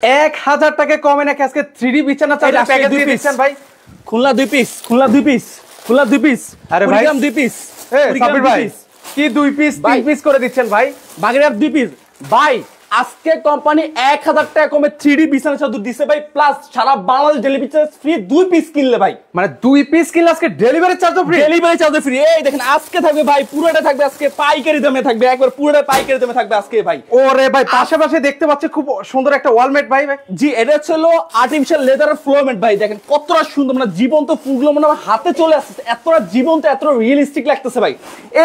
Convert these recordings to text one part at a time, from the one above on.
1000 টাকা কমে নাকি আজকে 3D বিছানা চাদর প্যাকেজ দিয়ে দিচ্ছেন ভাই। Khulna 2 piece, Khulna 2 piece, Khulna 2 piece, আরে ভাই 2 পিস, সাবির ভাই কি 2 পিস 3 পিস করে দিচ্ছেন ভাই? বাগেরহাট 2 পিস ভাই। আজকে কোম্পানি 1000 টাকা কমে 3D বিছানা চাদর দিছে ভাই, প্লাস সারা Bangladesh delivery charge free 2 piece কিনলে ভাই। মানে 2 পিস কিনলে আজকে ডেলিভারি চার্জও ফ্রি? ডেলিভারি চার্জও ফ্রি। এই দেখেন আজকে থাকবে ভাই, পুরোটা থাকবে আজকে পাইকারি দামে থাকবে, একবার পুরোটা পাইকারি দামে থাকবে আজকে ভাই। ওরে ভাই পাশাপাশি দেখতে পাচ্ছি খুব সুন্দর একটা ওয়ালমেট ভাই। ভাই জি, এটা ছিল আর্টিফিশিয়াল লেদার ফ্লোরমেট ভাই। দেখেন কতটা সুন্দর, মানে জীবন্ত ফুলগুলো মানে আমার হাতে চলে আসছে, এতটা জীবন্ত, এতটা রিয়েলিস্টিক লাগতেছে ভাই।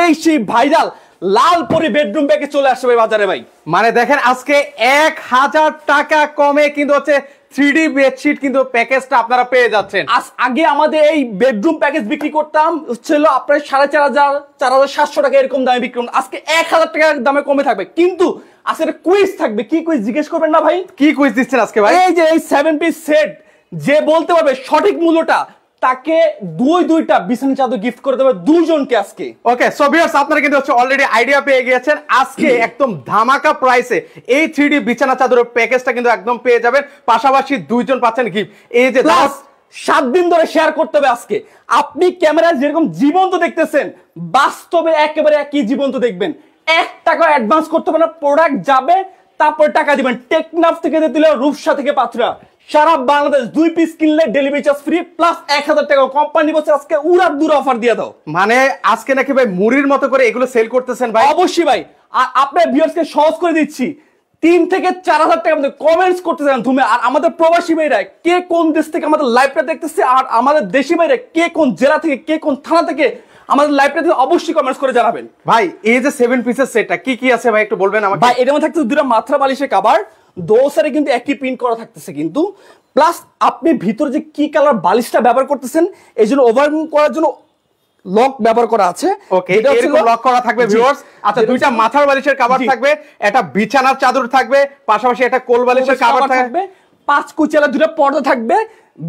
এই সেই ভাইরাল লাল পরি বেডরুম ব্যাগে চলে আসছে ভাই বাজারে ভাই। মানে দেখেন আজকে 1000 টাকা কমে কিন্তু হচ্ছে 3D বেডশিট কিন্তু প্যাকেজটা আপনারা পেয়ে যাচ্ছেন। আগে আমাদের এই বেডরুম প্যাকেজ বিক্রি করতাম ছিল আপনার 4500 4700 টাকা এরকম দামে বিক্রি করতাম। আজকে 1000 টাকার দামে কমে থাকবে, কিন্তু আজকে কুইজ থাকবে। কি কুইজ জিজ্ঞেস করবেন না ভাই? কি কুইজ দিচ্ছেন আজকে ভাই? এই যে এই 7 পিস সেট যে বলতে পারবে সঠিক মূল্যটা, তাকে দুইটা বিছানা চাদর গিফট করে দেবে দুইজনকে আজকে। ওকে সো ভিউয়ার্স আপনারা কিন্তু হচ্ছে অলরেডি আইডিয়া পেয়ে গিয়েছেন। আজকে একদম ধামাকা প্রাইসে এই 3D বিছানা চাদরের প্যাকেজটা কিন্তু একদম পেয়ে যাবেন, পাশাপাশি দুইজন পাচ্ছেন গিফট। এই যে 7 দিন ধরে শেয়ার করতে হবে আজকে। আপনি ক্যামেরায় যেরকম জীবন্ত দেখতেছেন, বাস্তবে একেবারে একই জীবন্ত দেখবেন। 1 টাকা অ্যাডভান্স করতে হবে না, প্রোডাক্ট যাবে তারপর টাকা দিবেন। টেকনাফ থেকে দিলে রূপসা থেকে পাথরা, সারা বাংলাদেশ 2 পিস কিনলে ডেলিভারি চার্জ ফ্রি প্লাস 1000 টাকা কোম্পানি বলছে আজকে উড়ার দূর অফার দিয়ে দাও। মানে আজকে নাকি ভাই মুড়ির মতো করে এগুলো সেল করতেছেন ভাই? অবশ্যই ভাই। আর আপনার ভিউয়ার্সকে সহজ করে দিচ্ছি, 3 থেকে 4000 টাকা আমাদের কমেন্টস করতে যান ধুমে। আর আমাদের প্রবাসী ভাইরা কে কোন দেশ থেকে আমাদের লাইভটা দেখতেছে, আর আমাদের দেশি ভাইরা কে কোন জেলা থেকে, কে কোন থানা থেকে আমাদের লাইভটাতে অবশ্যই কমেন্টস করে জানাবেন। ভাই এই যে 7 পিসের সেটটা কি কি আছে ভাই একটু বলবেন আমাকে? ভাই এর মধ্যে থাকতেছে দুটো মাথা বালিশের কভার, দোসারে কিন্তু একই প্রিন্ট করা থাকতেছে কিন্তু, প্লাস আপনি ভিতরে যে কি কালার বালিশটা ব্যবহার করতেছেন এই জন্য ওভারভিউ করার জন্য লক ব্যবহার করা আছে। ওকে এরকম লক করা থাকবে ভিউয়ার্স। আচ্ছা দুইটা মাথার বালিশের কভার থাকবে, একটা বিছানার চাদর থাকবে, পাশাপাশি একটা কোল বালিশের কভার থাকবে, 5 কুচিয়ালা দুটো পর্দা থাকবে।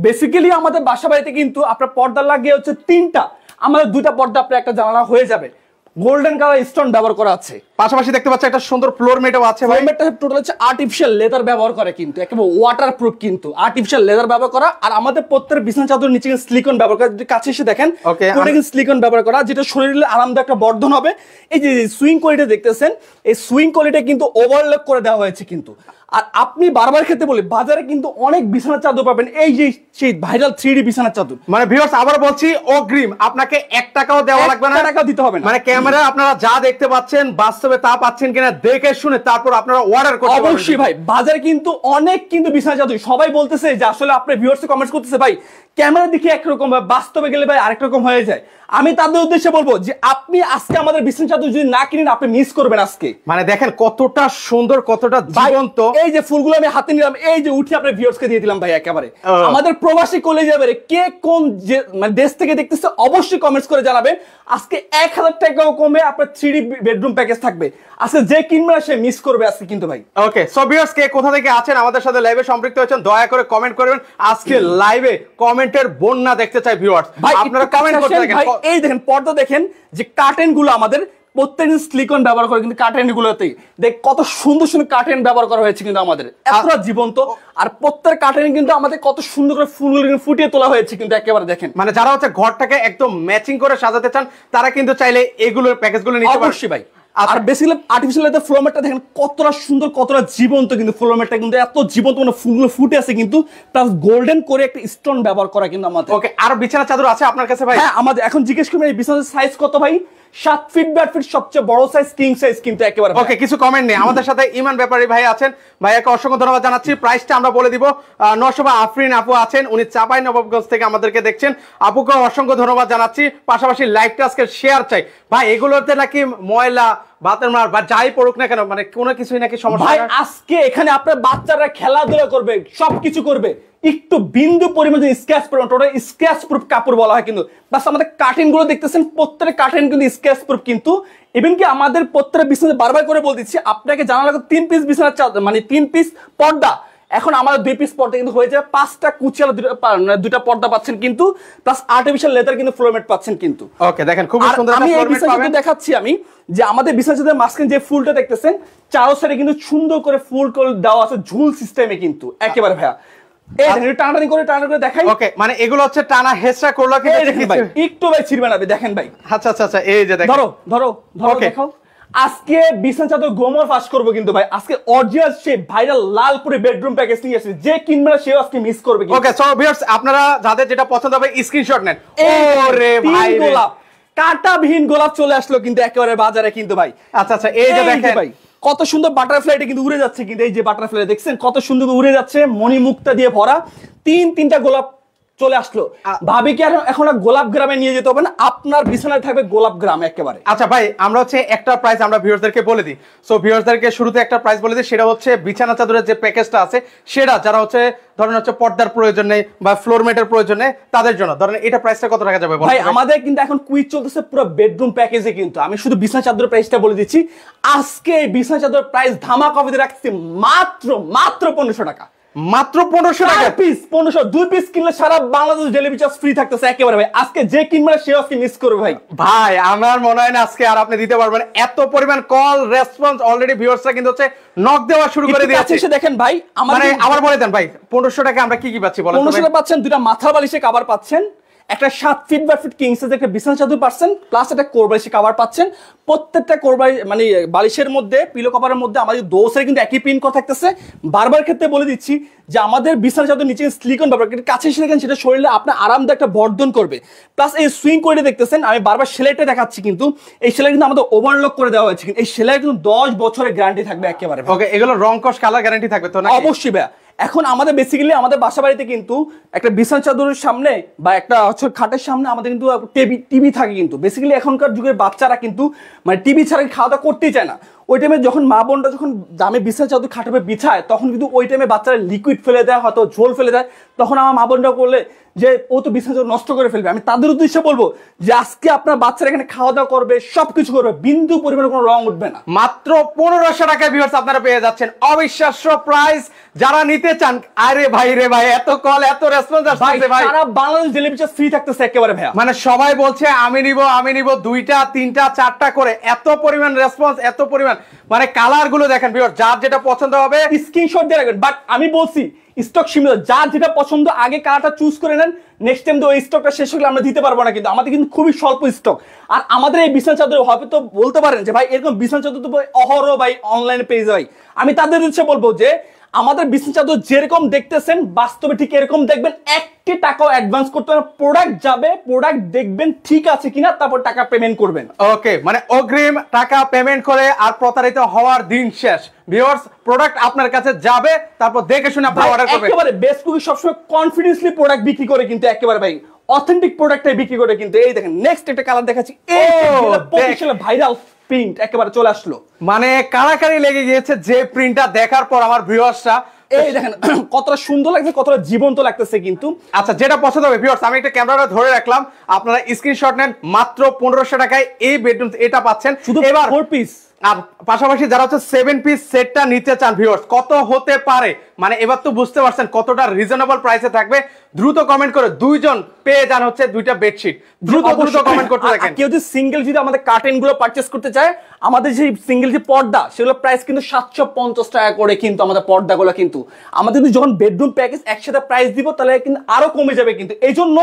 বেসিক্যালি আমাদের বাসা বাড়িতে কিন্তু আপনার পর্দা লাগিয়ে হচ্ছে 3টা, আমাদের 2টা পর্দা আপনার একটা জানালা হয়ে যাবে। গোল্ডেন কালার স্টোন ব্যবহার করা আছে, পাশাপাশি দেখতে পাচ্ছেন একটা সুন্দর ফ্লোর ম্যাটও আছে ভাই। ফ্লোর ম্যাটটা টোটাল হচ্ছে আর্টিফিশিয়াল লেদার ব্যবহার করে, কিন্তু একেবারে ওয়াটারপ্রুফ, কিন্তু আর্টিফিশিয়াল লেদার ব্যবহার করা। আর আমাদের প্রত্যেকটা বিছানা চাদর নিচে সিলিকন ব্যবহার করা, যদি কাছে এসে দেখেন পুরোটা কিন্তু সিলিকন ব্যবহার করা, যেটা শরীরে আরামদায়ক একটা বর্ধন হবে। এই যে সুইং কোয়ালিটি দেখতেছেন, এই সুইং কোয়ালিটি কিন্তু ওভারলক করে দেওয়া হয়েছে কিন্তু। আর আপনি বারবার খেতে বলি বাজারে কিন্তু অনেক বিছানা চাদর পাবেন, এই যে সেই ভাইরাল 3D বিছানা চাদর। মানে ভিউয়ার্স আবার বলছি অগ্রিম, আপনাকে 1 টাকাও দেওয়া লাগবে না, 1 টাকাও দিতে হবে না। মানে ক্যামেরায় আপনারা যা দেখতে পাচ্ছেন বাস্তবে তা পাচ্ছেন কিনা দেখে শুনে তারপর আপনারা অর্ডার করতে পারবেন। অবশ্যই ভাই, বাজারে কিন্তু অনেক কিন্তু বিছানা চাদর, সবাই বলতেছে যে আসলে আপনার ভিউয়ার্স কমেন্টস করতেছে ভাই ক্যামেরা দেখে একরকম হয়, বাস্তবে গেলে ভাই আরেক রকম হয়ে যায়। আমি তাদের উদ্দেশ্যে বলবো যে আপনি আজকে আমাদের বিছানা চাদর যদি না কিনেন আপনি মিস করবেন আজকে। মানে দেখেন কতটা সুন্দর, কতটা জীবন্ত। এই যে ফুলগুলো আমি হাতে নিলাম, এই যে উঠে আপনার ভিউয়ার্সকে দিয়ে দিলাম ভাই একেবারে। আমাদের প্রবাসী কলেজ যাবে কে কোন মানে দেশ থেকে দেখতেছে অবশ্যই কমেন্টস করে জানাবেন। আজকে 1000 টাকাও কমে আপনার 3D বেডরুম প্যাকেজ থাকবে। আজকে যে কিনবে সে মিস করবে আজকে কিন্তু ভাই। ওকে সো ভিউয়ার্স কে কোথা থেকে আছেন আমাদের সাথে লাইভে সম্পৃক্ত হয়েছেন দয়া করে কমেন্ট করবেন। আজকে লাইভে কমেন্টের বন্যা দেখতে চাই ভিউয়ার্স, ভাই আপনারা কমেন্ট করতে থাকেন। ভাই এই দেখেন পর্দা দেখেন, যে কার্টেন গুলো আমাদের প্রত্যেকদিন সিলিকন ব্যবহার করে, কিন্তু কার্টেন গুলোতে দেখ কত সুন্দর সুন্দর কার্টেন ব্যবহার করা হয়েছে কিন্তু আমাদের, এতটা জীবন্ত। আর প্রত্যেক কার্টেন কিন্তু আমাদের কত সুন্দর করে ফুলগুলো ফুটিয়ে তোলা হয়েছে কিন্তু একেবারে দেখেন। মানে যারা হচ্ছে ঘরটাকে একদম ম্যাচিং করে সাজাতে চান তারা কিন্তু চাইলে এগুলোর প্যাকেজগুলো নিতে পারেন। অবশ্যই ভাই। আর বেসিক্যালি আর্টিফিশিয়াল লেদার ফ্লোর ম্যাটটা দেখেন কতটা সুন্দর, কতটা জীবন্ত, কিন্তু ফ্লোর ম্যাটটা কিন্তু এত জীবন্ত, মানে ফুলগুলো ফুটে আছে কিন্তু, প্লাস গোল্ডেন করে একটা স্টোন ব্যবহার করা কিন্তু আমাদের। ওকে আর বিছানা চাদর আছে আপনার কাছে ভাই? হ্যাঁ আমাদের এখন জিজ্ঞেস করবেন এই বিছানার সাইজ কত ভাই? 7 ফিট বাই 8 ফিট সবচেয়ে বড় সাইজ কিং সাইজ কিন্তু একেবারে। ওকে কিছু কমেন্ট নেই। আমাদের সাথে ইমান ব্যাপারী ভাই আছেন, ভাইয়াকে অসংখ্য ধন্যবাদ জানাচ্ছি। প্রাইসটা আমরা বলে দিব। নরসভা আফরিন আপু আছেন, উনি চাঁপাইনবাবগঞ্জ থেকে আমাদেরকে দেখছেন, আপুকে অসংখ্য ধন্যবাদ জানাচ্ছি। পাশাপাশি লাইভটা আজকে শেয়ার চাই ভাই, এগুলোতে নাকি ময়লা বাতের মার বা যাই পড়ুক না কেন মানে কোনো কিছুই নাকি সমস্যা ভাই। আজকে এখানে আপনার বাচ্চারা খেলাধুলা করবে, সবকিছু করবে, একটু বিন্দু পরিমাণে স্ক্র্যাচ প্রুফ, ওটা স্ক্র্যাচ প্রুফ কাপড় বলা হয় কিন্তু। বাস আমাদের কার্টেন গুলো দেখতেছেন প্রত্যেকটা কার্টেন কিন্তু স্ক্র্যাচ প্রুফ কিন্তু। ইভেন কি আমাদের প্রত্যেকটা বিছানা বারবার করে বল দিচ্ছি আপনাকে জানা লাগবে 3 পিস বিছানার চাদর, মানে 3 পিস পর্দা এখন আমাদের 2 পিস পর্দা কিন্তু হয়ে যায় 5টা কুচিয়াল দুইটা পর্দা পাচ্ছেন কিন্তু প্লাস আর্টিফিশিয়াল লেদার কিন্তু ফ্লোর ম্যাট পাচ্ছেন কিন্তু। ওকে দেখেন খুব সুন্দর আমি এই বিছানাটা দেখাচ্ছি আমি যে আমাদের বিছানাটার মাঝখানে যে ফুলটা দেখতেছেন চারো সাইডে কিন্তু সুন্দর করে ফুল করে দেওয়া আছে ঝুল সিস্টেমে কিন্তু একেবারে ভাইয়া এই দেখেন টানাটানি করে দেখাই। ওকে মানে এগুলো হচ্ছে টানা হেসরা করলো কি দেখেন ভাই একটু ভাই ছিড়বে না দেখেন ভাই। আচ্ছা আচ্ছা আচ্ছা এই যে দেখেন ধরো দেখাও। আজকে বিছানা চাদর গোমর ফাঁস করবো কিন্তু ভাই আজকে অরিজিনাল সেই ভাইরাল লালপুরে বেডরুম প্যাকেজ নিয়ে আসছে যে কিনবে না সেও আজকে মিস করবে। ওকে সো ভিউয়ার্স আপনারা যাদের যেটা পছন্দ হবে স্ক্রিনশট নেন। ওরে ভাই গোলাপ কাঁটাবিহীন গোলাপ চলে আসলো কিন্তু একেবারে বাজারে কিন্তু ভাই। আচ্ছা আচ্ছা এই যে দেখেন ভাই কত সুন্দর বাটারফ্লাইটা কিন্তু উড়ে যাচ্ছে কিন্তু এই যে বাটারফ্লাই দেখছেন কত সুন্দর উড়ে যাচ্ছে মণিমুক্তা দিয়ে ভরা তিনটা গোলাপ চলে আসলো। ভাবি কি এখন গোলাপ গ্রামে নিয়ে যেতে হবে না আপনার বিছানায় থাকবে গোলাপ গ্রাম একেবারে। আচ্ছা ভাই আমরা হচ্ছে একটা প্রাইস আমরা ভিউয়ারদেরকে বলে দিই। সো ভিউয়ারদেরকে শুরুতে একটা প্রাইস বলে দিই সেটা হচ্ছে বিছানা চাদরের যে প্যাকেজটা আছে সেটা যারা হচ্ছে ধরেন হচ্ছে পর্দার প্রয়োজন নেই বা ফ্লোর ম্যাটের প্রয়োজন নেই তাদের জন্য ধরেন এটা প্রাইসটা কত টাকা যাবে ভাই? আমাদের কিন্তু এখন কুইজ চলতেছে পুরো বেডরুম প্যাকেজে কিন্তু আমি শুধু বিছানা চাদরের প্রাইসটা বলে দিচ্ছি। আজকে এই বিছানা চাদরের প্রাইস ধামাকা অফারে রাখছি মাত্র 1500 টাকা। মাত্র 1500 টাকা পিস 1500 2 পিস কিনলে সারা বাংলাদেশ ডেলিভারি চার্জ ফ্রি থাকতেছে একেবারে ভাই। আজকে যে কিনবে সে আজকে মিস করবে ভাই। ভাই আমার মনে হয় না আজকে আর আপনি দিতে পারবেন এত পরিমাণ কল রেসপন্স অলরেডি ভিউয়ার্সরা কিন্তু হচ্ছে নক দেওয়া শুরু করে দিয়েছে। এসে দেখেন ভাই মানে আবার বলে দেন ভাই 1500 টাকা আমরা কি পাচ্ছি বলেন তো? 1500 টাকা পাচ্ছেন দুইটা মাথার বালিশে কভার পাচ্ছেন একটা 7 feet by feet king size একটা বিছানা চাদর পাচ্ছেন প্লাস একটা কোরবালিশে কভার পাচ্ছেন। প্রত্যেকটা কোরবালি মানে বালিশের মধ্যে পিলো কভারের মধ্যে আমাদের দোসের কিন্তু একই প্রিন্ট করা থাকতেছে। বারবার ক্ষেত্রে বলে দিচ্ছি যে আমাদের বিছানা চাদর নিচে সিলিকন ব্যবহার কিন্তু কাছে এসে দেখেন সেটা শরীরে আপনার আরামদায়ক একটা বর্ধন করবে। প্লাস এই সুইং করে দেখতেছেন আমি বারবার সেলাইটা দেখাচ্ছি কিন্তু এই সেলাই কিন্তু আমাদের ওভারলক করে দেওয়া হয়েছে এই সেলাই কিন্তু 10 বছরের গ্যারান্টি থাকবে একেবারে। ওকে এগুলো রং কস কালার গ্যারান্টি থাকবে তো না? অবশ্যই ভাই। এখন আমাদের বেসিক্যালি আমাদের বাসা বাড়িতে কিন্তু একটা বিছানা চাদরের সামনে বা একটা হচ্ছে খাটের সামনে আমাদের কিন্তু টিভি থাকে কিন্তু বেসিক্যালি এখনকার যুগের বাচ্চারা কিন্তু মানে টিভি ছাড়া খাওয়া দাওয়া করতেই চায় না। ওই টাইমে যখন মা বোনটা যখন দামে বিছানা চাদর খাটাবে বিছায় তখন কিন্তু ওই টাইমে বাচ্চারা লিকুইড ফেলে দেয় হয়তো ঝোল ফেলে দেয় তখন আমার মা বোনরা বললে যে ও তো বিছানা চাদর নষ্ট করে ফেলবে। আমি তাদের উদ্দেশ্যে বলবো যে আজকে আপনার বাচ্চারা এখানে খাওয়া দাওয়া করবে সবকিছু করবে বিন্দু পরিমাণে কোনো রং উঠবে না। মাত্র 1500 টাকায় ভিউয়ার্স আপনারা পেয়ে যাচ্ছেন অবিশ্বাস্য প্রাইস। যারা নিতে চান আরে ভাই রে ভাই এত কল এত রেসপন্স আসছে ভাই সারা বাংলাদেশ ডেলিভারি চার্জ ফ্রি থাকতেছে একেবারে ভাই। মানে সবাই বলছে আমি নিব 2টা 3টা 4টা করে এত পরিমাণ রেসপন্স এত পরিমাণ মানে কালার গুলো দেখেন ভিউয়ার যার যেটা পছন্দ হবে স্ক্রিনশট দিয়ে রাখবেন। বাট আমি বলছি স্টক সীমিত যার যেটা পছন্দ আগে কালারটা চুজ করে নেন নেক্সট টাইম তো ওই স্টকটা শেষ হলে আমরা দিতে পারবো না কিন্তু আমাদের কিন্তু খুবই স্বল্প স্টক। আর আমাদের এই বিছানা চাদর হবে তো বলতে পারেন যে ভাই এরকম বিছানা চাদর তো অহরহ ভাই অনলাইনে পেয়ে যাই। আমি তাদের উদ্দেশ্যে বলবো যে আমাদের বিছানা চাদর যেরকম দেখতেছেন বাস্তবে ঠিক এরকম দেখবেন 1 টাকাও অ্যাডভান্স করতে হবে প্রোডাক্ট যাবে প্রোডাক্ট দেখবেন ঠিক আছে কিনা তারপর টাকা পেমেন্ট করবেন। ওকে মানে অগ্রিম টাকা পেমেন্ট করে আর প্রতারিত হওয়ার দিন শেষ। ভিউয়ার্স প্রোডাক্ট আপনার কাছে যাবে তারপর দেখে শুনে আপনি অর্ডার করবেন। একেবারে বেস্ট কুকি সবসময় কনফিডেন্সলি প্রোডাক্ট বিক্রি করে কিন্তু একেবারে ভাই অথেন্টিক প্রোডাক্টটাই বিক্রি করে কিন্তু। এই দেখেন নেক্সট একটা কালার দেখাচ্ছি এই ভাইরাল প্রিন্ট একেবারে চলে আসলো মানে কারাকারি লেগে গিয়েছে যে প্রিন্টটা দেখার পর আমার ভিউয়ার্সরা এই দেখেন কতটা সুন্দর লাগছে কতটা জীবন্ত লাগতেছে কিন্তু। আচ্ছা যেটা পছন্দ হবে ভিউয়ার্স আমি একটা ক্যামেরাটা ধরে রাখলাম আপনারা স্ক্রিনশট নেন মাত্র 1500 টাকায় এই বেডরুম এটা পাচ্ছেন শুধু এবার 4 পিস। আর পাশাপাশি যারা হচ্ছে 7 পিস সেটটা নিতে চান ভিউয়ার্স কত হতে পারে মানে এবার তো বুঝতে পারছেন কতটা রিজনেবল প্রাইসে থাকবে। দ্রুত কমেন্ট করে দুইজন পেয়ে যান হচ্ছে 2টা বেডশিট দ্রুত কমেন্ট করতে থাকেন। কেউ যদি সিঙ্গেল যদি আমাদের কার্টেন গুলো পারচেজ করতে চায় আমাদের যে সিঙ্গেল যে পর্দা সেগুলো প্রাইস কিন্তু 750 টাকা করে কিন্তু আমাদের পর্দাগুলো কিন্তু আমাদের যদি যখন বেডরুম প্যাকেজ একসাথে প্রাইস দিব তাহলে কিন্তু আরো কমে যাবে কিন্তু। এই জন্য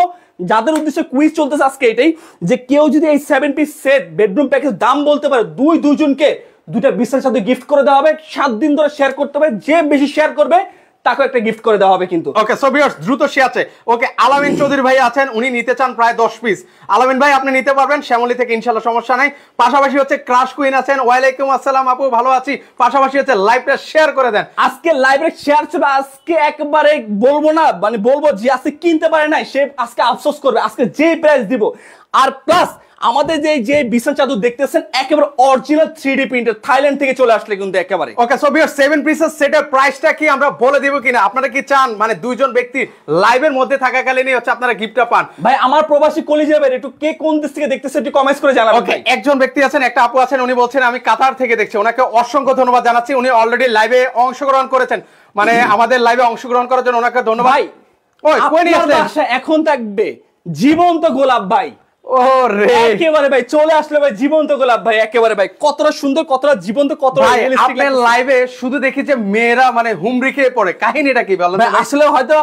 যাদের উদ্দেশ্যে কুইজ চলতেছে আজকে এটাই যে কেউ যদি এই 7 পিস সেট বেডরুম প্যাকেজ দাম বলতে পারে দুইজনকে 2টা বিছানার সাথে গিফট করে দেওয়া হবে 7 দিন ধরে শেয়ার করতে হবে যে বেশি শেয়ার করবে তাকে একটা গিফট করে দেওয়া হবে কিন্তু। ওকে সো ভিউয়ার্স দ্রুত শেয়ার আছে। ওকে আলামিন চৌধুরী ভাই আছেন উনি নিতে চান প্রায় 10 পিস। আলামিন ভাই আপনি নিতে পারবেন শ্যামলী থেকে ইনশাআল্লাহ সমস্যা নাই। পাশাপাশি হচ্ছে ক্রাশ কুইন আছেন ওয়ালাইকুম আসসালাম আপু ভালো আছি। পাশাপাশি হচ্ছে লাইভটা শেয়ার করে দেন। আজকে লাইভে শেয়ার ছিল আজকে একবারে বলবো না মানে বলবো যে আজকে কিনতে পারে নাই সে আজকে আফসোস করবে আজকে যে প্রাইস দিব। আর প্লাস আমাদের যে বিছানা চাদর দেখতেছেন একেবারে অরিজিনাল 3D প্রিন্টের থাইল্যান্ড থেকে চলে আসলে কিন্তু একেবারে। ওকে সো ভিউয়ার্স 7 পিসের সেটের প্রাইসটা কি আমরা বলে দেব কিনা আপনারা কি চান মানে দুইজন ব্যক্তি লাইভের মধ্যে থাকাকালীনই হচ্ছে আপনারা গিফটটা পান? ভাই আমার প্রবাসী কলিজা ভাই একটু কে কোন দেশ থেকে দেখতেছে একটু কমেন্টস করে জানাবেন। ওকে একজন ব্যক্তি আছেন একটা আপু আছেন উনি বলছেন আমি কাতার থেকে দেখছি ওনাকে অসংখ্য ধন্যবাদ জানাচ্ছি উনি অলরেডি লাইভে অংশগ্রহণ করেছেন। মানে আমাদের লাইভে অংশগ্রহণ করার জন্য ওনাকে ধন্যবাদ ভাই। ওই কই নিয়ে আপনার আসলেন? বাসায় এখন থাকবে জীবন্ত গোলাপ ভাই, ও রে একেবারে ভাই চলে আসলে ভাই জীবন্ত গোলাপ ভাই, একেবারে ভাই কতটা সুন্দর, কতটা জীবন্ত, কতটা ভাই রিয়েলিস্টিক আপনার লাইভে শুধু দেখি যে মেয়েরা মানে হুমড়ি খেয়ে পড়ে, কাহিনীটা কি বলেন তো ভাই? আসলে হয়তো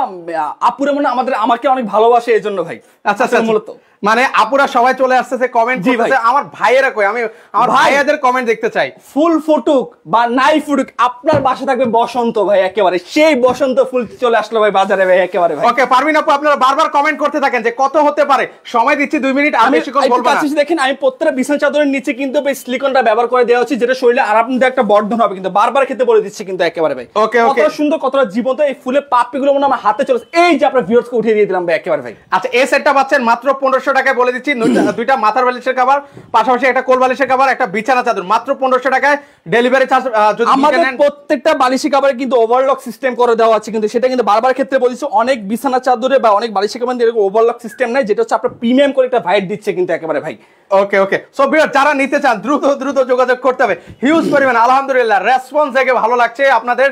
আপুরে মনে আমাকে অনেক ভালোবাসে এই জন্য ভাই। আচ্ছা আচ্ছা মূলত মানে আপুরা সবাই চলে আসতেছে কমেন্ট জি ভাই। করতেছে, আমার ভাইয়েরা কই, আমি আমার ভাই। ভাইয়াদের কমেন্ট দেখতে চাই। ফুল ফুটুক বা নাই ফুটুক, আপনার বাসা থাকবে বসন্ত ভাই, একেবারে সেই বসন্ত ফুল চলে আসলো ভাই বাজারে ভাই, একেবারে ভাই। ওকে পারভিন আপু, আপনারা বারবার কমেন্ট করতে থাকেন যে কত হতে পারে, সময় দিচ্ছি 2 মিনিট, আর বেশিক্ষণ একটু বলবো না। কাছে এসে দেখেন, আমি প্রত্যেকটা বিছানা চাদরের নিচে কিন্তু ভাই সিলিকনটা ব্যবহার করে দেওয়া হচ্ছে, যেটা শরীরে আরামদায়ক একটা বর্ধন হবে, কিন্তু বারবার খেতে বলে দিচ্ছি কিন্তু একেবারে ভাই। ওকে, ওকে। কতটা সুন্দর, কতটা জীবন্ত, এই ফুলের পাপড়িগুলো মনে হয় আমার হাতে চলে, এই যে আপনার ভিউয়ার্সকে উঠিয়ে দিয়ে দিলাম ভাই, একেবারে ভাই। আচ্ছা এই সেটটা পাচ্ছেন মাত্র 1500 টাকায়, বলে দিচ্ছি। দুইটা মাথার বালিশের কভার, পাশাপাশি একটা কোল বালিশের কভার, একটা বিছানা চাদর, মাত্র 1500 টাকায়। ডেলিভারি চার্জ যদি আমাদের নেন, প্রত্যেকটা বালিশি কাভারে কিন্তু ওভারলক সিস্টেম করে দেওয়া আছে, কিন্তু সেটা কিন্তু বারবার ক্ষেত্রে বলছি, অনেক বিছানা চাদরে বা অনেক বালিশি কাভারে এরকম ওভারলক সিস্টেম নাই, যেটা হচ্ছে আপনার প্রিমিয়াম করে একটা ভাইট দিচ্ছে কিন্তু একেবারে ভাই। ওকে ওকে। সো ভিউয়ার যারা নিতে চান দ্রুত দ্রুত যোগাযোগ করতে হবে, হিউজ পরিমাণ আলহামদুলিল্লাহ রেসপন্স দেখে ভালো লাগছে আপনাদের।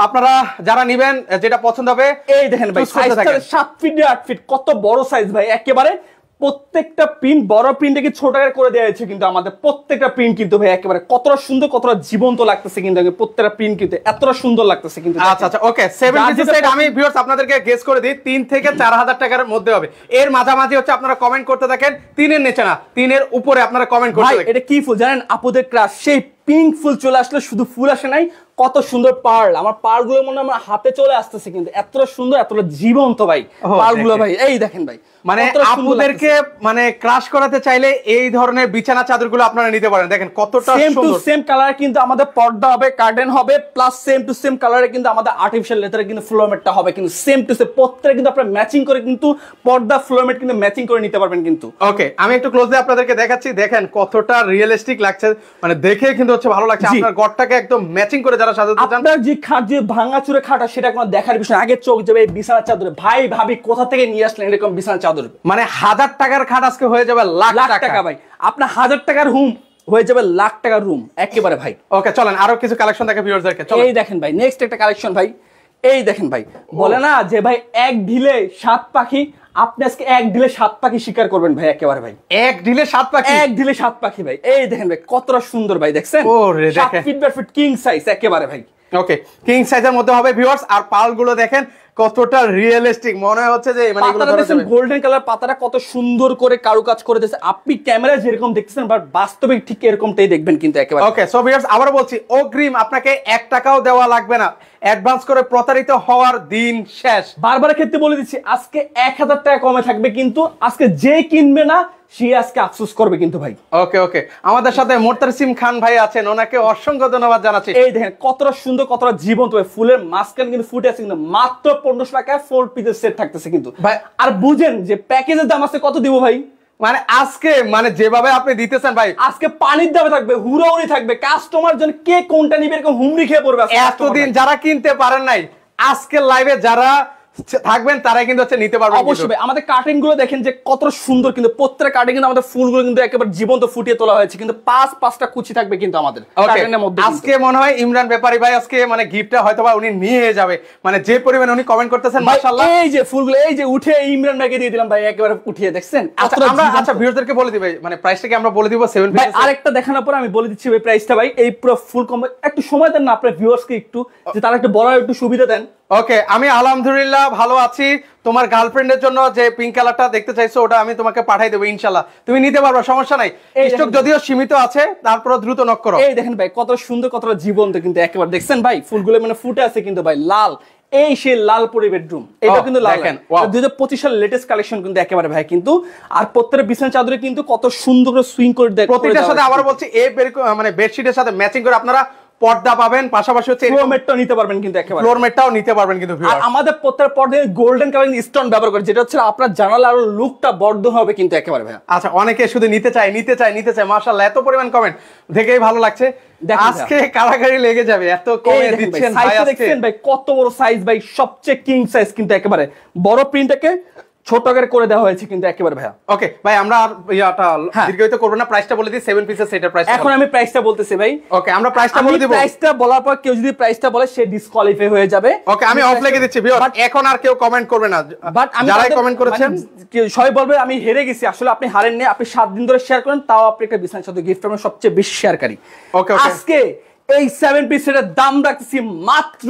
আপনারা যারা নেবেন যেটা পছন্দ হবে, এই দেখেন ভাই, choose করতে থাকেন। 7 ফিট 8 ফিট, কত বড় সাইজ ভাই, একেবারে প্রত্যেকটা প্রিন্ট বড় প্রিন্টে কি ছোট করে দেওয়া হয়েছে, কিন্তু আমাদের প্রত্যেকটা প্রিন্ট কিন্তু ভাই একেবারে কতটা সুন্দর, কতটা জীবন্ত লাগতেছে কিন্তু, প্রত্যেকটা প্রিন্ট কিন্তু এতটা সুন্দর লাগতেছে কিন্তু। আচ্ছা আচ্ছা ওকে। 7 পিসের সেট আমি ভিউয়ার্স আপনাদেরকে গেস করে দিই 3 থেকে 4000 টাকার মধ্যে হবে। এর মাঝামাঝি হচ্ছে আপনারা কমেন্ট করতে থাকেন, 3 এর নিচে না, 3 এর উপরে আপনারা কমেন্ট করতে ভাই থাকেন। এটা কি ফুল জানেন, আপুদের ক্রাশ সেই পিঙ্ক ফুল চলে আসলে, শুধু ফুল আসে নাই, কত সুন্দর পার্ল, আমার পার্ল গুলো মনে হয় আমার হাতে চলে আসতেছে কিন্তু, এতটা সুন্দর, এতটা জীবন্ত ভাই পার্ল গুলো ভাই, এই দেখেন ভাই। মানে আপুদেরকে মানে ক্রাশ করাতে চাইলে এই ধরনের বিছানা চাদরগুলো আপনারা নিতে পারেন, দেখেন কতটা সেম টু সুন্দর। সেম কালার কিন্তু আমাদের পর্দা হবে, কার্টেন হবে, প্লাস সেম টু সেম কালারে কিন্তু আমাদের আর্টিফিশিয়াল লেদারে কিন্তু ফ্লোর ম্যাটটা হবে, কিন্তু সেম টু সেম প্রত্যেকটা কিন্তু আপনারা ম্যাচিং করে কিন্তু পর্দা ফ্লোর ম্যাট কিন্তু ম্যাচিং করে নিতে পারবেন কিন্তু। ওকে আমি একটু ক্লোজলি আপনাদেরকে দেখাচ্ছি, দেখেন কতটা রিয়েলিস্টিক লাগছে, মানে দেখে কিন্তু হচ্ছে ভালো লাগছে। আপনার ঘরটাকে একদম ম্যাচিং করে যারা সাজাতে চান, আপনার যে খাট, যে ভাঙাচুরে খাটা, সেটা কোনো দেখার বিষয় না, আগে চোখ যাবে এই বিছানা চাদরে, ভাই ভাবি কোথা থেকে নিয়ে আসলেন এরকম বিছানা চাদর, মানে 1000 টাকার খাট আজকে হয়ে যাবে লাখ টাকা ভাই, আপনার 1000 টাকার রুম হয়ে যাবে লাখ টাকার রুম একেবারে ভাই। ওকে চলেন আরো কিছু কালেকশন দেখে ভিউয়ারদেরকে, চলেন। এই দেখেন ভাই নেক্সট একটা কালেকশন ভাই, এই দেখেন ভাই, বলে না যে ভাই এক ঢিলে 7 পাখি, আপনি আজকে এক ঢিলে 7 পাখি শিকার করবেন ভাই, একেবারে ভাই এক ঢিলে 7 পাখি, এক ঢিলে 7 পাখি ভাই, এই দেখেন ভাই কতটা সুন্দর ভাই, দেখছেন ওরে 7 দেখেন। Feet by feet king size একেবারে ভাই। ওকে কিং সাইজের মধ্যে হবে ভিউয়ার্স, আর পাল গুলো দেখেন কতটা রিয়েলিস্টিক, মনে হচ্ছে যে মানে এগুলো ধরা যাবে। গোল্ডেন কালার পাতাটা কত সুন্দর করে কারুকাজ করে দিয়েছে, আপনি ক্যামেরায় যেরকম দেখতেছেন বাট বাস্তবে ঠিক এরকমটাই দেখবেন কিন্তু একেবারে। ওকে সো ভিউয়ার্স আবারো বলছি, অগ্রিম আপনাকে 1 টাকাও দেওয়া লাগবে না, অ্যাডভান্স করে প্রতারিত হওয়ার দিন শেষ। বারবার ক্ষেত্রে বলে দিচ্ছি, আজকে 1000 টাকা কমে থাকবে, কিন্তু আজকে যে কিনবে না সে আজকে আফসোস করবে কিন্তু ভাই। ওকে ওকে আমাদের সাথে মোর্তাসিম খান ভাই আছেন, ওনাকে অসংখ্য ধন্যবাদ জানাচ্ছি। এই দেখেন কতটা সুন্দর, কতটা জীবন্ত ভাই, ফুলের মাঝখানে কিন্তু ফুটে আছে কিন্তু, মাত্র 1500 টাকায় 4 পিসের সেট থাকতেছে কিন্তু ভাই। আর বুঝেন যে প্যাকেজের দাম আছে কত দিব ভাই, মানে আজকে মানে যেভাবে আপনি দিতেছেন ভাই, আজকে পানির দামে থাকবে, হুড়োহুড়ি থাকবে, কাস্টমার জন্য কে কোনটা নিবে এরকম হুমড়ি খেয়ে পড়বে আজকে এতদিন যারা কিনতে পারেন নাই, আজকে লাইভে যারা থাকবেন তারাই কিন্তু হচ্ছে নিতে পারবেন। অবশ্যই ভাই, আমাদের কার্টেন গুলো দেখেন যে কত সুন্দর, কিন্তু প্রত্যেকটা কার্টেন কিন্তু আমাদের ফুলগুলো কিন্তু একেবারে জীবন্ত ফুটিয়ে তোলা হয়েছে, কিন্তু 5-5টা কুচি থাকবে কিন্তু আমাদের কার্টেনের মধ্যে। আজকে মনে হয় ইমরান ব্যাপারী ভাই আজকে মানে গিফটটা হয়তোবা উনি নিয়ে যাবে, মানে যে পরিমাণে উনি কমেন্ট করতেছেন মাশাআল্লাহ। এই যে ফুলগুলো এই যে উঠে ইমরান ভাইকে দিয়ে দিলাম ভাই, একেবারে উঠিয়ে দেখছেন। আচ্ছা ভিউয়ারদেরকে বলে দিই ভাই, মানে প্রাইসটা কি আমরা বলে দিব 7 ভাই আরেকটা দেখানোর পর আমি বলে দিচ্ছি ভাই প্রাইসটা ভাই, এই পুরো ফুল কম্বো একটু সময় দেন না আপনার ভিউয়ার্সকে, একটু যে তারা একটু বলার একটু সুবিধা দেন। ওকে আমি আলহামদুলিল্লাহ ভালো আছি। তোমার গার্লফ্রেন্ডের জন্য যে পিঙ্ক কালারটা দেখতে চাইছো ওটা আমি তোমাকে পাঠিয়ে দেবো ইনশাআল্লাহ, তুমি নিতে পারবে, সমস্যা নাই। স্টক যদিও সীমিত আছে, তারপর দ্রুত নক করো। এই দেখেন ভাই কত সুন্দর, কতটা জীবন্ত কিন্তু একেবারে, দেখছেন ভাই ফুলগুলো মানে ফুটে আছে কিন্তু ভাই, লাল, এই সেই লাল পরি বেডরুম, এটা কিন্তু লাল দেখেন 2025 সালের লেটেস্ট কালেকশন কিন্তু একেবারে ভাই, কিন্তু আর প্রত্যেকটা বিছানা চাদরে কিন্তু কত সুন্দর করে সুইং করে দেয় প্রত্যেকটার সাথে আবার বলছি এই মানে বেডশিটের সাথে ম্যাচিং করে আপনারা পর্দা পাবেন, পাশাপাশি হচ্ছে ফ্লোর ম্যাটটাও নিতে পারবেন কিন্তু একেবারে, ফ্লোর ম্যাটটাও নিতে পারবেন কিন্তু আর ভিউয়ার্স। আমাদের প্রত্যেক পর্দায় গোল্ডেন কালার স্টোন ব্যবহার করে, যেটা হচ্ছে আপনার জানালা আরো লুকটা বর্ধন হবে কিন্তু একেবারে ভাই। আচ্ছা অনেকে শুধু নিতে চায় মাশাআল্লাহ, এত পরিমাণ কমেন্ট দেখেই ভালো লাগছে। আজকে কারাগারি লেগে যাবে, এত কমে দিচ্ছেন ভাই। আজকে দেখছেন ভাই কত বড় সাইজ ভাই, সবচেয়ে কিং সাইজ কিন্তু একেবারে, বড় প্রিন্টটাকে ছোট করে দেওয়া হয়েছে কিন্তু একেবারে ভাইয়া। ওকে ভাই, আমরা আর ইয়াটা দীর্ঘায়িত করব না, প্রাইসটা বলে দিই 7 পিসের সেটের প্রাইস। এখন আমি প্রাইসটা বলতেছি ভাই। ওকে, আমরা প্রাইসটা বলে দিব। প্রাইসটা বলার পর কেউ যদি প্রাইসটা বলে সে ডিসকোয়ালিফাই হয়ে যাবে। ওকে, আমি অফ লিখে দিচ্ছি ভিউয়ার, এখন আর কেউ কমেন্ট করবে না। বাট যারাই কমেন্ট করেছেন সবাই বলবে আমি হেরে গেছি। আসলে আপনি হারেননি, আপনি 7 দিন ধরে শেয়ার করেন, তাও আপনি একটা বিছানার চাদর গিফট পাবেন, সবচেয়ে বেশি শেয়ারকারী। ওকে ওকে, আজকে এই 7 পিসের দাম রাখতেছি মাত্র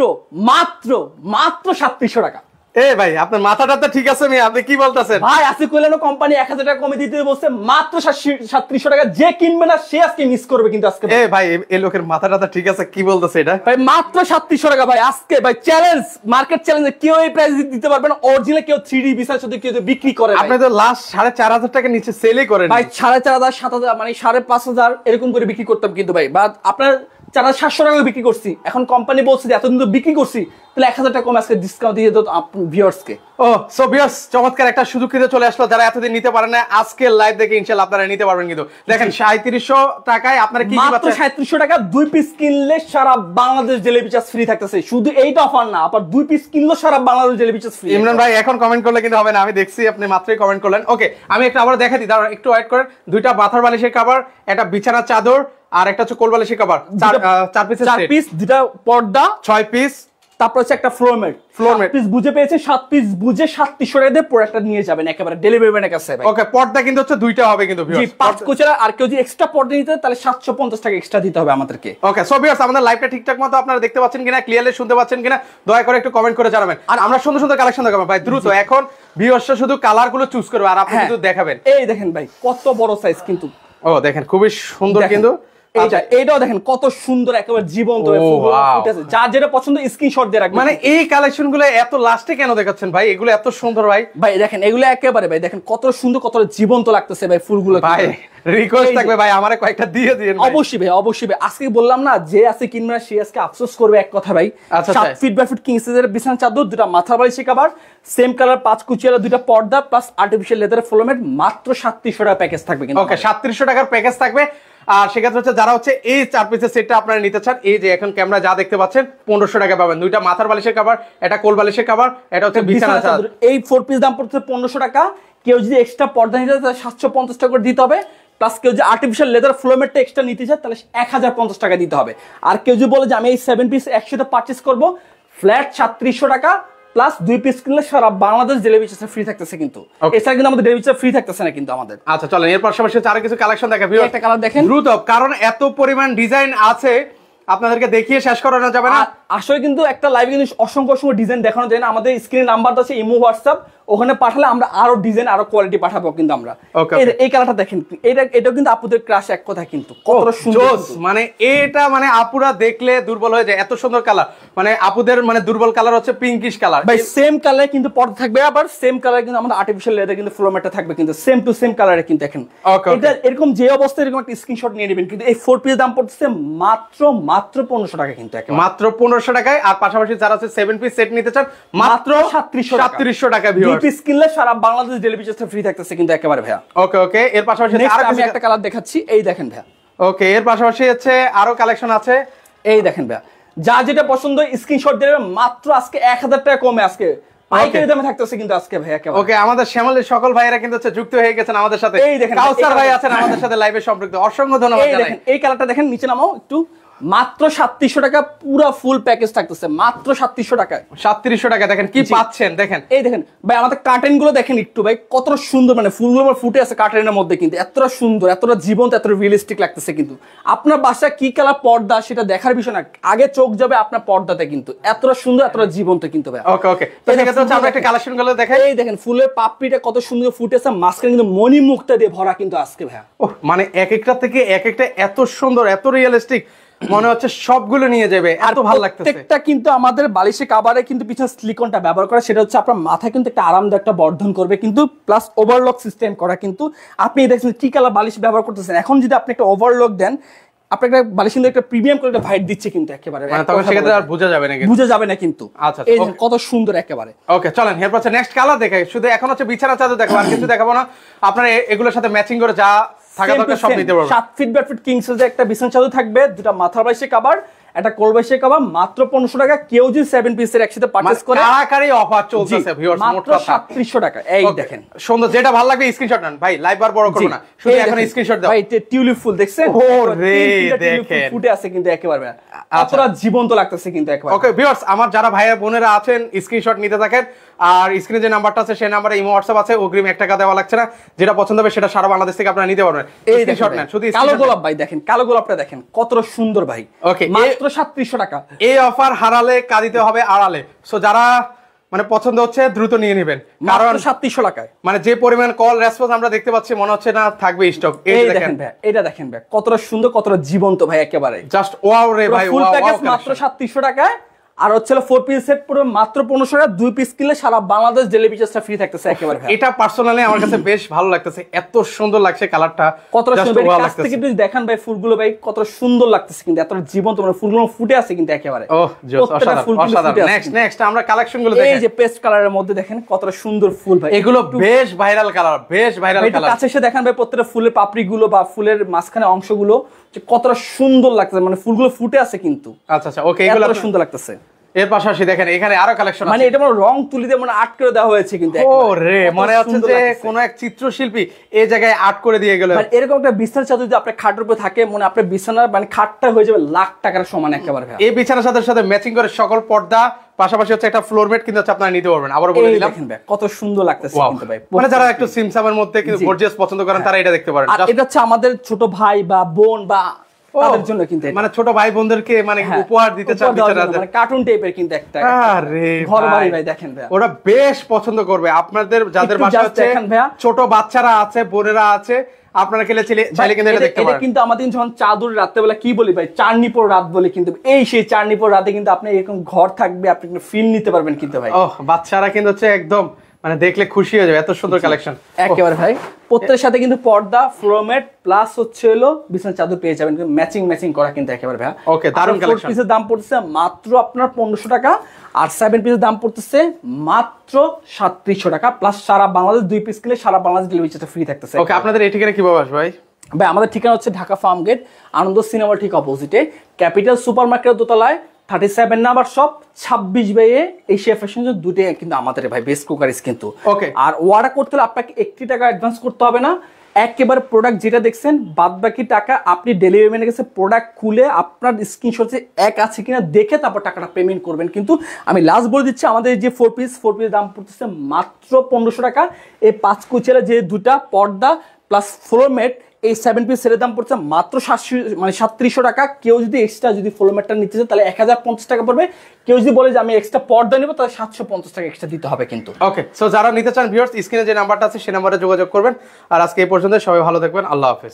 মাত্র মাত্র 3700 টাকা। এ ভাই, আপনার মাথাটা তো ঠিক আছে, আপনি কি বলতেছেন ভাই? আজকে কইলেন কোম্পানি 1000 টাকা কমে দিতে বলছে, মাত্র 3700 টাকা। যে কিনবে না সে আজকে মিস করবে কিন্তু আজকে। এ ভাই, এই লোকের মাথাটা তো ঠিক আছে, কি বলতেছে এটা? ভাই মাত্র 3700 টাকা ভাই আজকে। ভাই চ্যালেঞ্জ, মার্কেট চ্যালেঞ্জে কেউ এই প্রাইস দিতে পারবে না। অরিজিনাল কেউ 3D বিছানা শুধু কেউ বিক্রি করে। আপনি তো লাস্ট 4500 টাকা নিচে সেলই করেন ভাই। 4500 7000 মানে 5500 এরকম করে বিক্রি করতাম কিন্তু ভাই। বা আপনার 4700 টাকা বিক্রি করছি, এখন কোম্পানি বলছে যে এতদিন তো বিক্রি করছি, তাহলে 1000 টাকা কম আজকে ডিসকাউন্ট দিয়ে দাও ভিউয়ার্সকে। ও সো ভিউয়ার্স, চমৎকার একটা সুযোগ কিন্তু চলে আসলো। যারা এতদিন নিতে পারেন না, আজকে লাইভ দেখে ইনশাআল্লাহ আপনারা নিতে পারবেন। কিন্তু দেখেন 3700 টাকায় আপনারা কি কি পাচ্ছেন? 3700 টাকা 2 পিস কিনলে সারা বাংলাদেশ জেলিপি চার্জ ফ্রি থাকতেছে। শুধু এইটা অফার না, আবার 2 পিস কিনলে সারা বাংলাদেশ জেলিপি চার্জ ফ্রি। ইমরান ভাই এখন কমেন্ট করলে কিন্তু হবে না, আমি দেখছি আপনি মাত্রই কমেন্ট করলেন। ওকে, আমি একটা আবার দেখাই দিই, দাঁড়ান একটু ওয়েট করেন। দুইটা মাথার বালিশের কভার, একটা বিছানার চাদর, আর একটা হচ্ছে কোল বালিশের কভার, 4 পিসের সেট, 4 পিস, দুটা পর্দা, 6 পিস, তারপর হচ্ছে একটা ফ্লোর ম্যাট। 7 পিস বুঝে পেয়েছে, 7 পিস বুঝে 3700 টাকা দিয়ে প্রোডাক্টটা নিয়ে যাবেন একেবারে ডেলিভারি ম্যানের কাছে ভাই। ওকে, পর্দা কিন্তু হচ্ছে দুইটা হবে কিন্তু জি, ভিউয়ার্স, 5 কোচেরা। আর কেউ যদি এক্সট্রা পর্দা নিতে তাহলে 750 টাকা এক্সট্রা দিতে হবে আমাদেরকে। ওকে, সো ভিউয়ার্স, আমাদের লাইভটা ঠিকঠাক মতো আপনারা দেখতে পাচ্ছেন কিনা, ক্লিয়ারলি শুনতে পাচ্ছেন কিনা, দয়া করে একটু কমেন্ট করে জানাবেন। আর আমরা সুন্দর সুন্দর কালেকশন দেখাবো ভাই দ্রুত। এখন ভিউয়ার্সরা শুধু কালার গুলো চুজ করবে আর আপনি শুধু দেখাবেন। এই দেখেন ভাই কত বড় সাইজ কিন্তু। ও দেখেন, খুবই সুন্দর কিন্তু। এইটাও দেখেন কত সুন্দর, একেবারে জীবন্ত ফুটেছে। যার যেটা পছন্দ স্ক্রিনশট দিয়ে রাখবেন। মানে এই কালেকশন গুলো এত লাস্টে কেন দেখাচ্ছেন ভাই? এগুলো এত সুন্দর ভাই। ভাই দেখেন এগুলো একেবারে ভাই দেখেন কত সুন্দর, কত জীবন্ত লাগতেছে ভাই ফুলগুলো। ভাই রিকোয়েস্ট থাকবে ভাই, আমারে কয়েকটা দিয়ে দিন। অবশ্যই ভাই, অবশ্যই ভাই। আজকে বললাম না, যে আছে কিনবে না সে আজকে আফসোস করবে এক কথা ভাই। 7 ফিট বাই ফিট কিং সাইজের বিছানা চাদর, দুটো মাথার বালিশের কভার, সেম কালার 5 কুচিয়ালা, দুটো পর্দা প্লাস আর্টিফিশিয়াল লেদারের ফ্লোর মাত্র 3700 টাকা প্যাকেজ থাকবে কিন্তু। ওকে, 3700 টাকার প্যাকেজ থাকবে। আর সেক্ষেত্রে হচ্ছে যারা হচ্ছে এই 4 পিসের সেটটা আপনারা নিতে চান, এই যে এখন ক্যামেরা যা দেখতে পাচ্ছেন 1500 টাকা পাবেন। দুইটা মাথার বালিশের কভার, এটা কোল বালিশের কভার, এটা হচ্ছে বিছানা চাদর। এই 4 পিস দাম পড়ছে 1500 টাকা। কেউ যদি এক্সট্রা পর্দা নিতে চায় 750 টাকা করে দিতে হবে। প্লাস কেউ যদি আর্টিফিশিয়াল লেদার ফ্লোরম্যাটটা এক্সট্রা নিতে চায় তাহলে 1050 টাকা দিতে হবে। আর কেউ যদি বলে যে আমি এই 7 পিস একসাথে পারচেজ করব, ফ্ল্যাট 3700 টাকা প্লাস 2 পিস কিনলে সারা বাংলাদেশ ডেলিভারি চার্জ ফ্রি থাকতেছে কিন্তু। এছাড়া কিন্তু আমাদের ডেলিভারি চার্জ ফ্রি থাকতেছে না কিন্তু আমাদের। আচ্ছা চলেন এর পাশাপাশি আরো কিছু কালেকশন দেখা। একটা কালার দেখেন দ্রুত, কারণ এত পরিমাণ ডিজাইন আছে আপনাদেরকে দেখিয়ে শেষ করানো যাবে না। আসলে কিন্তু একটা লাইভে কিন্তু অসংখ্য অসংখ্য ডিজাইন দেখানো যায় না। আমাদের স্ক্রিনে নাম্বারটা আছে, ইমো হোয়াটসঅ্যাপ, ওখানে পাঠালে আমরা আরো ডিজাইন আরো কোয়ালিটি পাঠাবো কিন্তু আমরা। এই কালারটা দেখেন, এটাও কিন্তু আপুদের ক্রাশ এক কথা কিন্তু কতটা সুন্দর। মানে এটা মানে আপুরা দেখলে দুর্বল হয়ে যায়, এত সুন্দর কালার। মানে আপুদের মানে দুর্বল কালার হচ্ছে পিঙ্কিশ কালার ভাই। সেম কালারে কিন্তু পর্দা থাকবে, আবার সেম কালারে কিন্তু আমাদের আর্টিফিশিয়াল লেদার কিন্তু ফ্লোর ম্যাটটা থাকবে কিন্তু সেম টু সেম কালারে কিন্তু। দেখেন এটা এরকম যে অবস্থায় এরকম একটা স্ক্রিনশট নিয়ে নেবেন কিন্তু। এই 4 পিস দাম পড়ছে মাত্র 1500 টাকা কিন্তু, মাত্র 1500 টাকায়। আর পাশাপাশি যারা আছে 7 পিস সেট নিতে চান মাত্র 3700 টাকা। 2 পিস কিনলে সারা বাংলাদেশ ডেলিভারি চার্জ ফ্রি থাকতেছে কিন্তু একেবারে ভাইয়া। ওকে ওকে, এর পাশাপাশি আমি একটা কালার দেখাচ্ছি, এই দেখেন ভাইয়া। ওকে, এর পাশাপাশি হচ্ছে আরো কালেকশন আছে, এই দেখেন ভাইয়া। যা যেটা পছন্দ স্ক্রিনশট দিয়ে মাত্র আজকে 1000 টাকা কমে আজকে পাইকারি দামে থাকতেছে কিন্তু আজকে ভাইয়া। ওকে, আমাদের শ্যামলের সকল ভাইয়েরা কিন্তু যুক্ত হয়ে গেছেন আমাদের সাথে। এই দেখেন কাউসার ভাই আছেন আমাদের সাথে লাইভে সম্পৃক্ত, অসংখ্য ধন্যবাদ জানাই। এই কালারটা দেখেন, নিচে নামাও একটু। মাত্র 3700 টাকা পুরো ফুল প্যাকেজ থাকতেছে, মাত্র 3700 টাকায়। 3700 টাকা দেখেন কি পাচ্ছেন। দেখেন এই দেখেন ভাই, আমাদের কার্টেন গুলো দেখেন একটু ভাই, কতটা সুন্দর, মানে ফুলগুলো ফুটে আছে কার্টেনের মধ্যে কিন্তু এতটা সুন্দর, এতটা জীবন্ত, এতটা রিয়েলিস্টিক লাগতেছে কিন্তু। আপনার বাসা কি কালার পর্দা সেটা দেখার বিষয় না, আগে চোখ যাবে আপনার পর্দাতে কিন্তু। এতটা সুন্দর, এতটা জীবন্ত কিন্তু ভাই। ওকে ওকে, তো সেক্ষেত্রে হচ্ছে আমরা একটা কালেকশন গুলো দেখাই। এই দেখেন ফুলের পাপড়িটা কত সুন্দর ফুটে আছে, মাঝখানে কিন্তু মণি মুক্তা দিয়ে ভরা কিন্তু আজকে ভাইয়া। ওহ, মানে এক একটা থেকে এক একটা এত সুন্দর, এত রিয়েলিস্টিক, মনে হচ্ছে সবগুলো নিয়ে যাবে, এত ভালো লাগতেছে। প্রত্যেকটা কিন্তু আমাদের বালিশে কভারে কিন্তু পিছনে সিলিকনটা ব্যবহার করা, সেটা হচ্ছে আপনার মাথায় কিন্তু একটা আরামদায়ক একটা বর্ধন করবে কিন্তু, প্লাস ওভারলক সিস্টেম করা কিন্তু। আপনি দেখছেন কি কালার বালিশ ব্যবহার করতেছেন, এখন যদি আপনি একটা ওভারলক দেন আপনাকে বালিশ কিন্তু একটা প্রিমিয়াম কোয়ালিটি ভাইট দিচ্ছে কিন্তু একেবারে। মানে তখন সেক্ষেত্রে আর বোঝা যাবে না, বোঝা যাবে না কিন্তু। আচ্ছা, এই কত সুন্দর একেবারে। ওকে চলেন এরপর হচ্ছে নেক্সট কালার দেখাই। শুধু এখন হচ্ছে বিছানা চাদর দেখাবো, আর কিছু দেখাবো না। আপনারা এগুলোর সাথে ম্যাচিং করে যা থাকা দরকার সব নিতে পারবেন। 7 ফিট বাই ফিট কিং সাইজের একটা বিছানা চাদর থাকবে, দুটো মাথার বালিশের কভার, একটা কোলবাসী কাবাব মাত্র 1500 টাকা। কেউ যদি 7 পিসের একসাথে পারচেজ করে কারাকারি অফার চলতেছে ভিউয়ার্স, মাত্র 3700 টাকা। এই দেখেন সুন্দর, যেটা ভালো লাগবে স্ক্রিনশট নেন ভাই, লাইভ বার বড় করব না, শুধু এখন স্ক্রিনশট দাও ভাই। টিউলিপ ফুল দেখছেন? ওরে দেখেন ফুটে আছে কিন্তু একেবারে কতটা জীবন্ত লাগতেছে কিন্তু একেবারে। ওকে ভিউয়ার্স, আমার যারা ভাইয়া বোনেরা আছেন স্ক্রিনশট নিতে থাকেন, আর স্ক্রিনে যে নাম্বারটা আছে সেই নাম্বারে ইমো হোয়াটসঅ্যাপ আছে, অগ্রিম 1 টাকা দেওয়া লাগছে না, যেটা পছন্দ হবে সেটা সারা বাংলাদেশ থেকে আপনারা নিতে পারবেন। এই স্ক্রিনশট নেন, শুধু কালো গোলাপ ভাই দেখেন, কালো গোলাপটা দেখেন কতটা সুন্দর ভাই। ওকে, মাত্র 3700 টাকা। এই অফার হারালে কাঁদিতে হবে আড়ালে। সো যারা মানে পছন্দ হচ্ছে দ্রুত নিয়ে নেবেন, কারণ 3700 টাকায় মানে যে পরিমাণ কল রেসপন্স আমরা দেখতে পাচ্ছি মনে হচ্ছে না থাকবে স্টক। এই দেখেন ভাই, এটা দেখেন ভাই কতটা সুন্দর, কতটা জীবন্ত ভাই একেবারে। জাস্ট ওয়াও রে ভাই, ফুল ওয়াও প্যাকেজ মাত্র 3700 টাকায়। আর হচ্ছে 4 পিস সেট পুরো মাত্র 1500 টাকা। 2 পিস কিনলে সারা বাংলাদেশ ডেলিভারি চার্জটা ফ্রি থাকতেছে একেবারে ভাই। এটা পার্সোনালি আমার কাছে বেশ ভালো লাগতেছে, এত সুন্দর লাগছে কালারটা, কতটা Just সুন্দর। wow কাছ থেকে যদি দেখেন ভাই ফুলগুলো ভাই কতটা সুন্দর লাগতেছে কিন্তু, এত জীবন্ত, মানে ফুলগুলো ফুটে আছে কিন্তু একেবারে। ওহ জোস, অসাধারণ অসাধারণ। নেক্সট আমরা কালেকশন গুলো দেখেন। এই যে পেস্ট কালারের মধ্যে দেখেন কতটা সুন্দর ফুল ভাই, এগুলো বেশ ভাইরাল কালার, বেশ ভাইরাল কালার। কাছে এসে দেখেন ভাই প্রত্যেকটা ফুলের পাপড়িগুলো বা ফুলের মাঝখানে অংশগুলো যে কতটা সুন্দর লাগতেছে, মানে ফুলগুলো ফুটে আছে কিন্তু। আচ্ছা আচ্ছা, ওকে, এগুলো এগুলো সুন্দর লাগতেছে। এর পাশাপাশি দেখেন এখানে আরো কালেকশন আছে, মানে এটা মানে রং তুলি দিয়ে মানে আর্ট করে দেওয়া হয়েছে কিন্তু। ও রে, মনে হচ্ছে যে কোন এক চিত্রশিল্পী এই জায়গায় আর্ট করে দিয়ে গেল। মানে এরকম একটা বিছানার চাদর যদি আপনার খাটের উপরে থাকে, মানে আপনার বিছানার মানে খাটটা হয়ে যাবে লাখ টাকার সমান একেবারে। এই বিছানার সাথে ম্যাচিং করে সকল পর্দা, পাশাপাশি হচ্ছে একটা ফ্লোর ম্যাট কিন্তু আপনারা নিতে পারবেন। আবারও বলে দিলাম দেখেন ভাই কত সুন্দর লাগতেছে কিন্তু ভাই। মানে যারা একটু সিমসামের মধ্যে কিন্তু গর্জিয়াস পছন্দ করেন তারা এটা দেখতে পারেন। আর এটা হচ্ছে আমাদের ছোট ভাই বা বোন বা তাদের জন্য কিন্তু, মানে ছোট ভাই বোনদেরকে মানে উপহার দিতে চান, মানে কার্টুন টাইপের কিন্তু একটা। আরে ঘর বাড়ি ভাই দেখেন ভাই, ওরা বেশ পছন্দ করবে আপনাদের যাদের বাসা হচ্ছে ছোট বাচ্চারা আছে, বোনেরা আছে, আপনারা চাইলে কিন্তু এটা দেখতে পারেন। এটা কিন্তু আমাদের যখন চাদর রাত্রেবেলা কি বলি ভাই, চারনিপর রাত বলি কিন্তু, এই সেই চারনিপর রাতে কিন্তু আপনি এরকম ঘর থাকবে, আপনি কিন্তু ফিল নিতে পারবেন কিন্তু ভাই। ওহ, বাচ্চারা কিন্তু হচ্ছে একদম মানে দেখলে খুশি হয়ে যাবে, এত সুন্দর কালেকশন একেবারে ভাই। প্রত্যেকের সাথে কিন্তু পর্দা, ফ্লোরম্যাট প্লাস হচ্ছে হলো বিছানার চাদর পেয়ে যাবেন কিন্তু ম্যাচিং করা কিন্তু একেবারে ভাই। ওকে, দারুণ কালেকশন। 4 পিসের দাম পড়তেছে মাত্র আপনার 1500 টাকা, আর 7 পিসের দাম পড়তেছে মাত্র 3700 টাকা, প্লাস সারা বাংলাদেশ 2 পিস কিনলে সারা বাংলাদেশ ডেলিভারি চার্জ ফ্রি থাকতেছে। ওকে, আপনাদের এই ঠিকানা কিভাবে আসবে ভাই? ভাই আমাদের ঠিকানা হচ্ছে ঢাকা ফার্ম গেট, আনন্দ সিনেমার ঠিক অপোজিটে, ক্যাপিটাল সুপার মার্কেটের দোতলায় 37 নাম্বার শপ, 26 বাইয়ে এশিয়া ফ্যাশন জোন, দুটোই কিন্তু আমাদের ভাই বেস্ট কুকারিজ কিন্তু। ওকে, আর অর্ডার করতে হলে আপনাকে 1 টাকা অ্যাডভান্স করতে হবে না, একেবারে প্রোডাক্ট যেটা দেখছেন বাদ বাকি টাকা আপনি ডেলিভারি ম্যানের কাছে প্রোডাক্ট খুলে আপনার স্ক্রিনশটে এক আছে কিনা দেখে তারপর টাকাটা পেমেন্ট করবেন কিন্তু। আমি লাস্ট বলে দিচ্ছি, আমাদের যে 4 পিস দাম পড়তেছে মাত্র 1500 টাকা। এই 5 কুচের যে দুটা পর্দা প্লাস ফ্লোরম্যাট, এই 7 পিস সেটের দাম পড়ছে মাত্র 3700 টাকা। কেউ যদি এক্সট্রা যদি ফ্লোরম্যাটটা নিতে চায় তাহলে 1050 টাকা পড়বে। কেউ যদি বলে যে আমি এক্সট্রা পর্দা নেব তাহলে 750 টাকা এক্সট্রা দিতে হবে কিন্তু। ওকে, সো যারা নিতে চান ভিউয়ার্স স্ক্রিনে যে নাম্বারটা আছে সেই নাম্বারে যোগাযোগ করবেন। আর আজকে এই পর্যন্ত, সবাই ভালো থাকবেন, আল্লাহ হাফেজ।